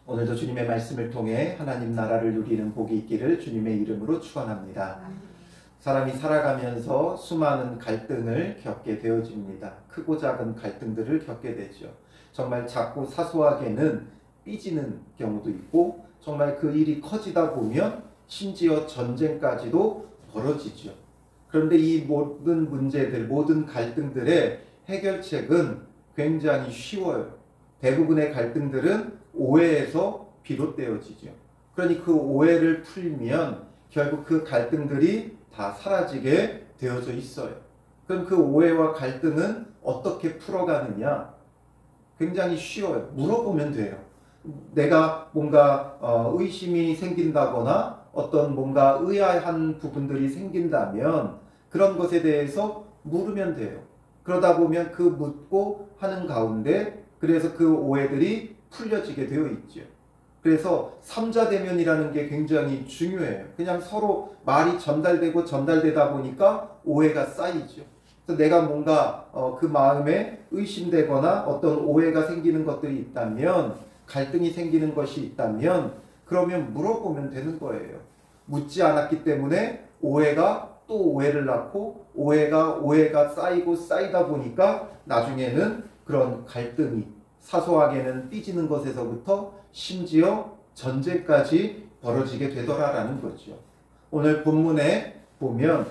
오늘도 주님의 말씀을 통해 하나님 나라를 누리는 복이 있기를 주님의 이름으로 축원합니다. 사람이 살아가면서 수많은 갈등을 겪게 되어집니다. 크고 작은 갈등들을 겪게 되죠. 정말 작고 사소하게는 삐지는 경우도 있고 정말 그 일이 커지다 보면 심지어 전쟁까지도 벌어지죠. 그런데 이 모든 문제들, 모든 갈등들의 해결책은 굉장히 쉬워요. 대부분의 갈등들은 오해에서 비롯되어지죠. 그러니 그 오해를 풀면 결국 그 갈등들이 다 사라지게 되어져 있어요. 그럼 그 오해와 갈등은 어떻게 풀어가느냐? 굉장히 쉬워요. 물어보면 돼요. 내가 뭔가 의심이 생긴다거나 어떤 뭔가 의아한 부분들이 생긴다면 그런 것에 대해서 물으면 돼요. 그러다 보면 그 묻고 하는 가운데 그래서 그 오해들이 풀려지게 되어 있죠. 그래서 삼자대면이라는 게 굉장히 중요해요. 그냥 서로 말이 전달되고 전달되다 보니까 오해가 쌓이죠. 그래서 내가 뭔가 그 마음에 의심되거나 어떤 오해가 생기는 것들이 있다면, 갈등이 생기는 것이 있다면 그러면 물어보면 되는 거예요. 묻지 않았기 때문에 오해가 또 오해를 낳고 오해가 쌓이고 쌓이다 보니까 나중에는 그런 갈등이 사소하게는 삐지는 것에서부터 심지어 전쟁까지 벌어지게 되더라라는 거죠. 오늘 본문에 보면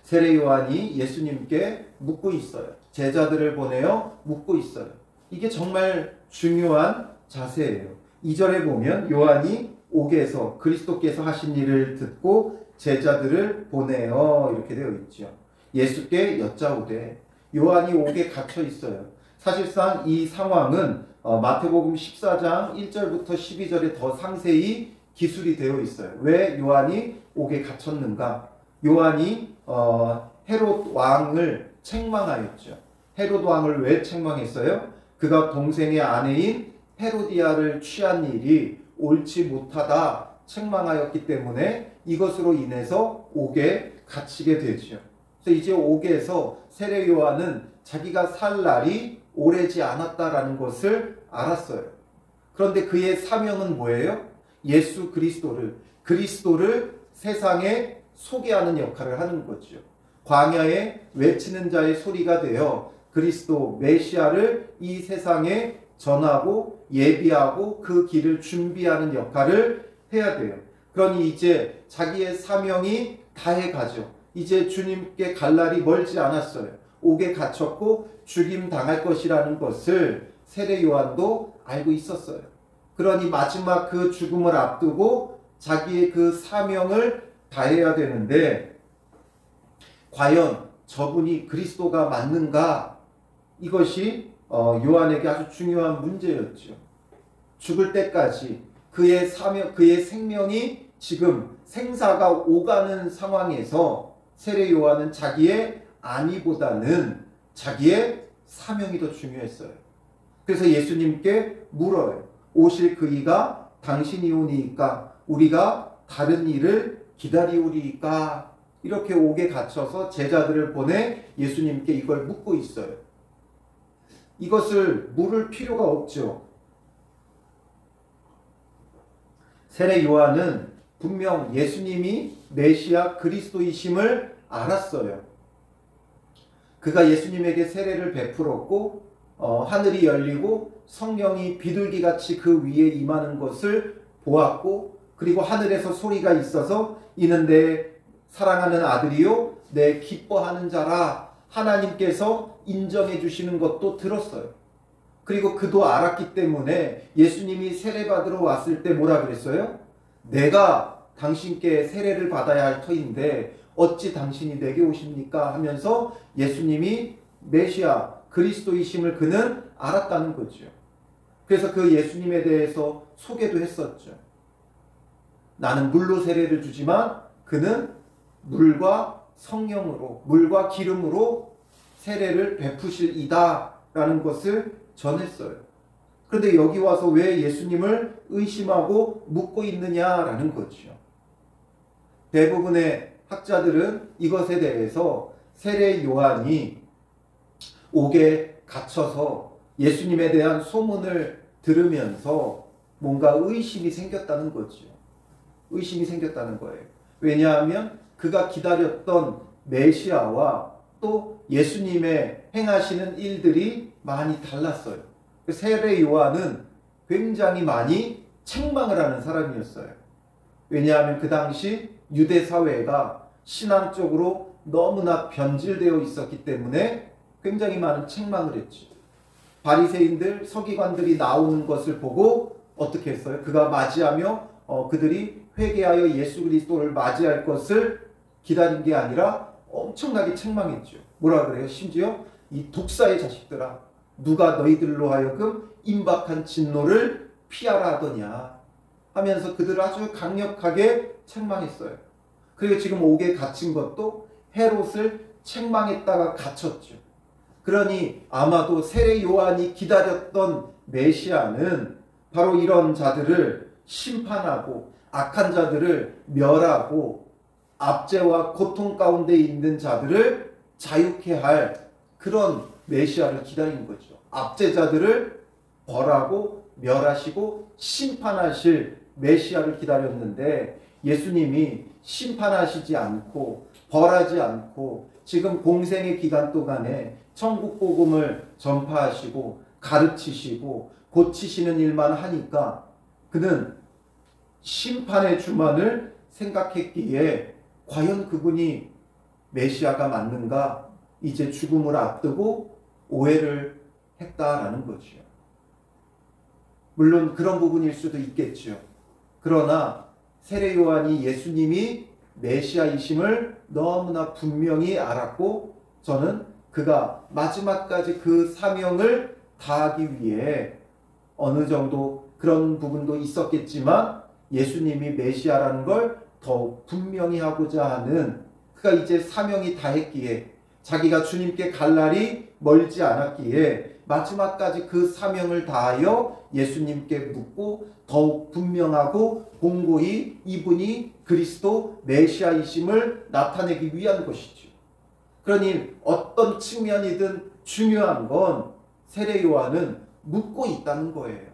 세례 요한이 예수님께 묻고 있어요. 제자들을 보내어 묻고 있어요. 이게 정말 중요한 자세예요. 2절에 보면 요한이 옥에서 그리스도께서 하신 일을 듣고 제자들을 보내어 이렇게 되어 있죠. 예수께 여짜오되, 요한이 옥에 갇혀 있어요. 사실상 이 상황은 마태복음 14장 1절부터 12절에 더 상세히 기술이 되어 있어요. 왜 요한이 옥에 갇혔는가? 요한이 헤롯 왕을 책망하였죠. 헤롯 왕을 왜 책망했어요? 그가 동생의 아내인 헤로디아를 취한 일이 옳지 못하다 책망하였기 때문에 이것으로 인해서 옥에 갇히게 되죠. 그래서 이제 옥에서 세례 요한은 자기가 살 날이 오래지 않았다라는 것을 알았어요. 그런데 그의 사명은 뭐예요? 예수 그리스도를 세상에 소개하는 역할을 하는 거죠. 광야에 외치는 자의 소리가 되어 그리스도 메시아를 이 세상에 전하고 예비하고 그 길을 준비하는 역할을 해야 돼요. 그러니 이제 자기의 사명이 다해가죠. 이제 주님께 갈 날이 멀지 않았어요. 옥에 갇혔고 죽임 당할 것이라는 것을 세례 요한도 알고 있었어요. 그러니 마지막 그 죽음을 앞두고 자기의 그 사명을 다해야 되는데 과연 저분이 그리스도가 맞는가? 이것이 요한에게 아주 중요한 문제였죠. 죽을 때까지 그의 사명, 그의 생명이 지금 생사가 오가는 상황에서 세례 요한은 자기의 안위보다는 자기의 사명이 더 중요했어요. 그래서 예수님께 물어요. 오실 그이가 당신이 오니까 우리가 다른 일을 기다리오리이까? 이렇게 옥에 갇혀서 제자들을 보내 예수님께 이걸 묻고 있어요. 이것을 물을 필요가 없죠. 세례 요한은 분명 예수님이 메시아 그리스도이심을 알았어요. 그가 예수님에게 세례를 베풀었고 하늘이 열리고 성령이 비둘기같이 그 위에 임하는 것을 보았고, 그리고 하늘에서 소리가 있어서 이는 내 사랑하는 아들이요 내 기뻐하는 자라, 하나님께서 인정해 주시는 것도 들었어요. 그리고 그도 알았기 때문에 예수님이 세례받으러 왔을 때 뭐라 그랬어요? 내가 당신께 세례를 받아야 할 터인데 어찌 당신이 내게 오십니까? 하면서 예수님이 메시아 그리스도이심을 그는 알았다는 거죠. 그래서 그 예수님에 대해서 소개도 했었죠. 나는 물로 세례를 주지만 그는 물과 성령으로, 물과 기름으로 세례를 베푸실 이다 라는 것을 전했어요. 그런데 여기 와서 왜 예수님을 의심하고 묻고 있느냐라는 거죠. 대부분의 학자들은 이것에 대해서 세례 요한이 옥에 갇혀서 예수님에 대한 소문을 들으면서 뭔가 의심이 생겼다는 거죠. 의심이 생겼다는 거예요. 왜냐하면 그가 기다렸던 메시아와 또 예수님의 행하시는 일들이 많이 달랐어요. 세례 요한은 굉장히 많이 책망을 하는 사람이었어요. 왜냐하면 그 당시 유대 사회가 신앙적으로 너무나 변질되어 있었기 때문에 굉장히 많은 책망을 했죠. 바리새인들, 서기관들이 나오는 것을 보고 어떻게 했어요? 그가 맞이하며 그들이 회개하여 예수 그리스도를 맞이할 것을 기다린 게 아니라 엄청나게 책망했죠. 뭐라 그래요? 심지어 이 독사의 자식들아, 누가 너희들로 하여금 임박한 진노를 피하라 하더냐 하면서 그들을 아주 강력하게 책망했어요. 그리고 지금 옥에 갇힌 것도 헤롯을 책망했다가 갇혔죠. 그러니 아마도 세례 요한이 기다렸던 메시아는 바로 이런 자들을 심판하고 악한 자들을 멸하고 압제와 고통 가운데 있는 자들을 자유케 할 그런 메시아를 기다린 거죠. 압제자들을 벌하고 멸하시고 심판하실 메시아를 기다렸는데 예수님이 심판하시지 않고 벌하지 않고 지금 공생의 기간 동안에 천국 복음을 전파하시고 가르치시고 고치시는 일만 하니까 그는 심판의 주만을 생각했기에 과연 그분이 메시아가 맞는가? 이제 죽음을 앞두고 오해를 했다라는 거죠. 물론 그런 부분일 수도 있겠죠. 그러나 세례 요한이 예수님이 메시아이심을 너무나 분명히 알았고 저는 그가 마지막까지 그 사명을 다하기 위해 어느 정도 그런 부분도 있었겠지만 예수님이 메시아라는 걸 더욱 분명히 하고자 하는 그가 이제 사명이 다했기에 자기가 주님께 갈 날이 멀지 않았기에 마지막까지 그 사명을 다하여 예수님께 묻고 더욱 분명하고 공고히 이분이 그리스도 메시아이심을 나타내기 위한 것이죠. 그러니 어떤 측면이든 중요한 건 세례 요한은 묻고 있다는 거예요.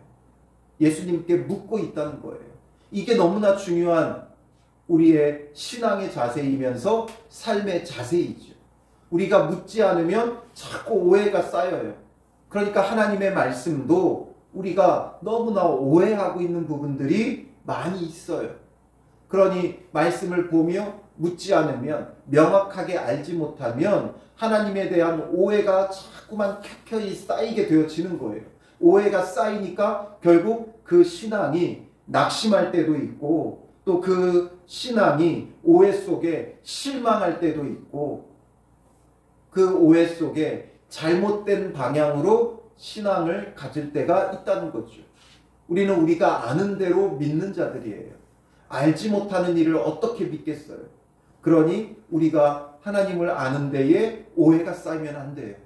예수님께 묻고 있다는 거예요. 이게 너무나 중요한 우리의 신앙의 자세이면서 삶의 자세이죠. 우리가 묻지 않으면 자꾸 오해가 쌓여요. 그러니까 하나님의 말씀도 우리가 너무나 오해하고 있는 부분들이 많이 있어요. 그러니 말씀을 보며 묻지 않으면 명확하게 알지 못하면 하나님에 대한 오해가 자꾸만 켜켜이 쌓이게 되어지는 거예요. 오해가 쌓이니까 결국 그 신앙이 낙심할 때도 있고 또 그 신앙이 오해 속에 실망할 때도 있고 그 오해 속에 잘못된 방향으로 신앙을 가질 때가 있다는 거죠. 우리는 우리가 아는 대로 믿는 자들이에요. 알지 못하는 일을 어떻게 믿겠어요? 그러니 우리가 하나님을 아는 데에 오해가 쌓이면 안 돼요.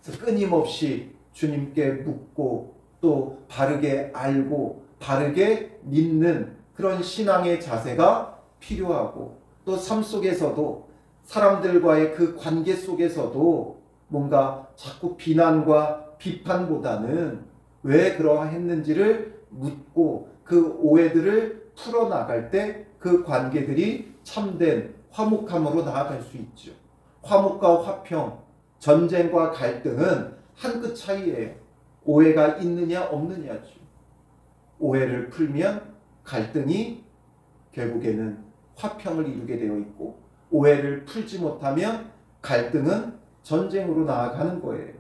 그래서 끊임없이 주님께 묻고 또 바르게 알고 바르게 믿는 그런 신앙의 자세가 필요하고 또 삶 속에서도 사람들과의 그 관계 속에서도 뭔가 자꾸 비난과 비판보다는 왜 그러했는지를 묻고 그 오해들을 풀어나갈 때 그 관계들이 참된 화목함으로 나아갈 수 있죠. 화목과 화평, 전쟁과 갈등은 한 끗 차이예요. 오해가 있느냐 없느냐죠. 오해를 풀면 갈등이 결국에는 화평을 이루게 되어 있고 오해를 풀지 못하면 갈등은 전쟁으로 나아가는 거예요.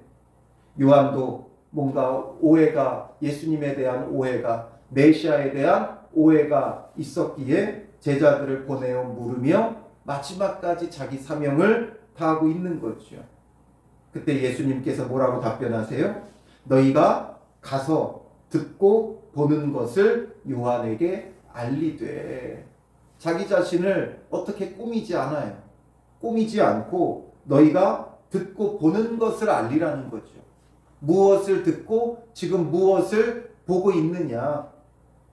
요한도 뭔가 오해가 예수님에 대한 오해가 메시아에 대한 오해가 있었기에 제자들을 보내어 물으며 마지막까지 자기 사명을 다하고 있는 거죠. 그때 예수님께서 뭐라고 답변하세요? 너희가 가서 듣고 보는 것을 요한에게 알리되. 자기 자신을 어떻게 꾸미지 않아요. 꾸미지 않고 너희가 듣고 보는 것을 알리라는 거죠. 무엇을 듣고 지금 무엇을 보고 있느냐.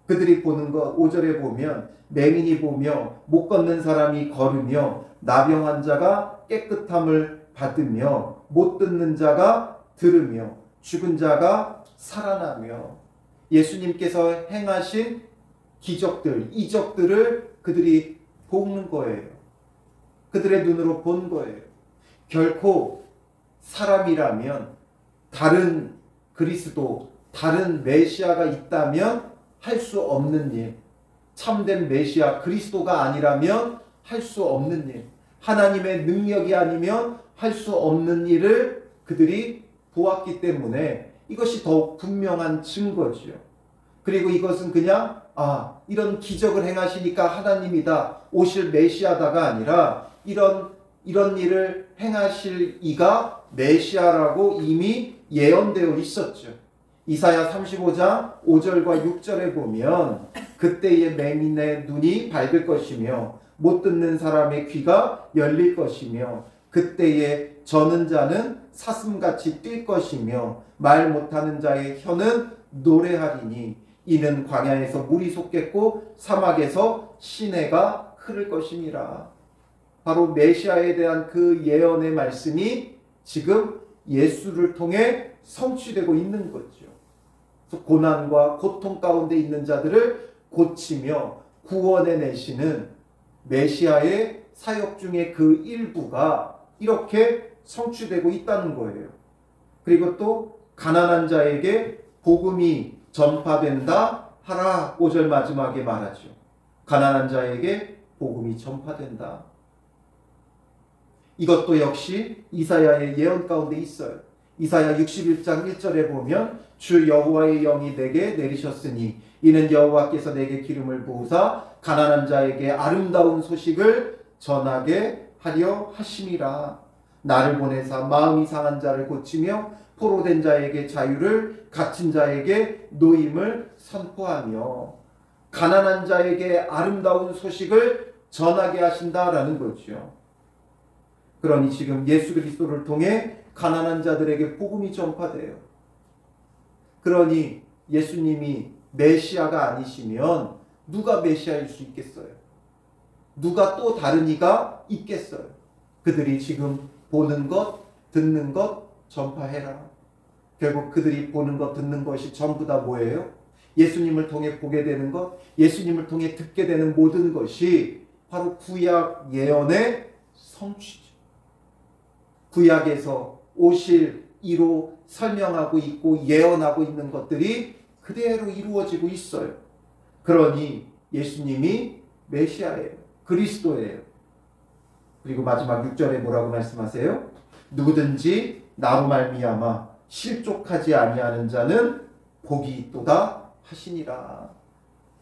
그들이 보는 것 5절에 보면 맹인이 보며 못 걷는 사람이 걸으며 나병 환자가 깨끗함을 받으며 못 듣는 자가 들으며 죽은 자가 살아나며. 예수님께서 행하신 기적들, 이적들을 그들이 보는 거예요. 그들의 눈으로 본 거예요. 결코 사람이라면 다른 그리스도, 다른 메시아가 있다면 할 수 없는 일, 참된 메시아 그리스도가 아니라면 할 수 없는 일, 하나님의 능력이 아니면 할 수 없는 일을 그들이 보았기 때문에 이것이 더욱 분명한 증거지요. 그리고 이것은 그냥 이런 기적을 행하시니까 하나님이다, 오실 메시아다가 아니라 이런 일을 행하실 이가 메시아라고 이미 예언되어 있었죠. 이사야 35장 5절과 6절에 보면 그때에 맹인의 눈이 밝을 것이며 못 듣는 사람의 귀가 열릴 것이며 그때에 저는 자는 사슴같이 뛸 것이며 말 못하는 자의 혀는 노래하리니 이는 광야에서 물이 솟겠고 사막에서 시내가 흐를 것임이라. 바로 메시아에 대한 그 예언의 말씀이 지금 예수를 통해 성취되고 있는 거죠. 그래서 고난과 고통 가운데 있는 자들을 고치며 구원해 내시는 메시아의 사역 중에 그 일부가 이렇게 성취되고 있다는 거예요. 그리고 또 가난한 자에게 복음이 전파된다 하라 5절 마지막에 말하죠. 가난한 자에게 복음이 전파된다. 이것도 역시 이사야의 예언 가운데 있어요. 이사야 61장 1절에 보면 주 여호와의 영이 내게 내리셨으니 이는 여호와께서 내게 기름을 부으사 가난한 자에게 아름다운 소식을 전하게 하려 하심이라. 나를 보내사 마음이 상한 자를 고치며 포로된 자에게 자유를, 갇힌 자에게 노임을 선포하며 가난한 자에게 아름다운 소식을 전하게 하신다라는 거죠. 그러니 지금 예수 그리스도를 통해 가난한 자들에게 복음이 전파돼요. 그러니 예수님이 메시아가 아니시면 누가 메시아일 수 있겠어요? 누가 또 다른 이가 있겠어요? 그들이 지금 보는 것, 듣는 것 전파해라. 결국 그들이 보는 것, 듣는 것이 전부 다 뭐예요? 예수님을 통해 보게 되는 것, 예수님을 통해 듣게 되는 모든 것이 바로 구약 예언의 성취죠. 구약에서 오실 이로 설명하고 있고 예언하고 있는 것들이 그대로 이루어지고 있어요. 그러니 예수님이 메시아예요. 그리스도예요. 그리고 마지막 6절에 뭐라고 말씀하세요? 누구든지 나로 말미암아 실족하지 아니하는 자는 복이 있도다 하시니라.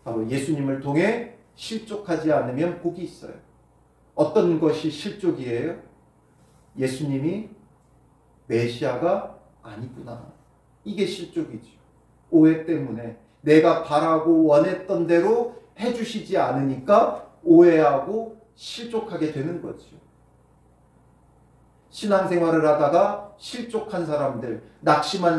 바로 예수님을 통해 실족하지 않으면 복이 있어요. 어떤 것이 실족이에요? 예수님이 메시아가 아니구나. 이게 실족이죠. 오해 때문에 내가 바라고 원했던 대로 해주시지 않으니까 오해하고 실족하게 되는 거죠. 신앙생활을 하다가 실족한 사람들, 낙심한 사람들,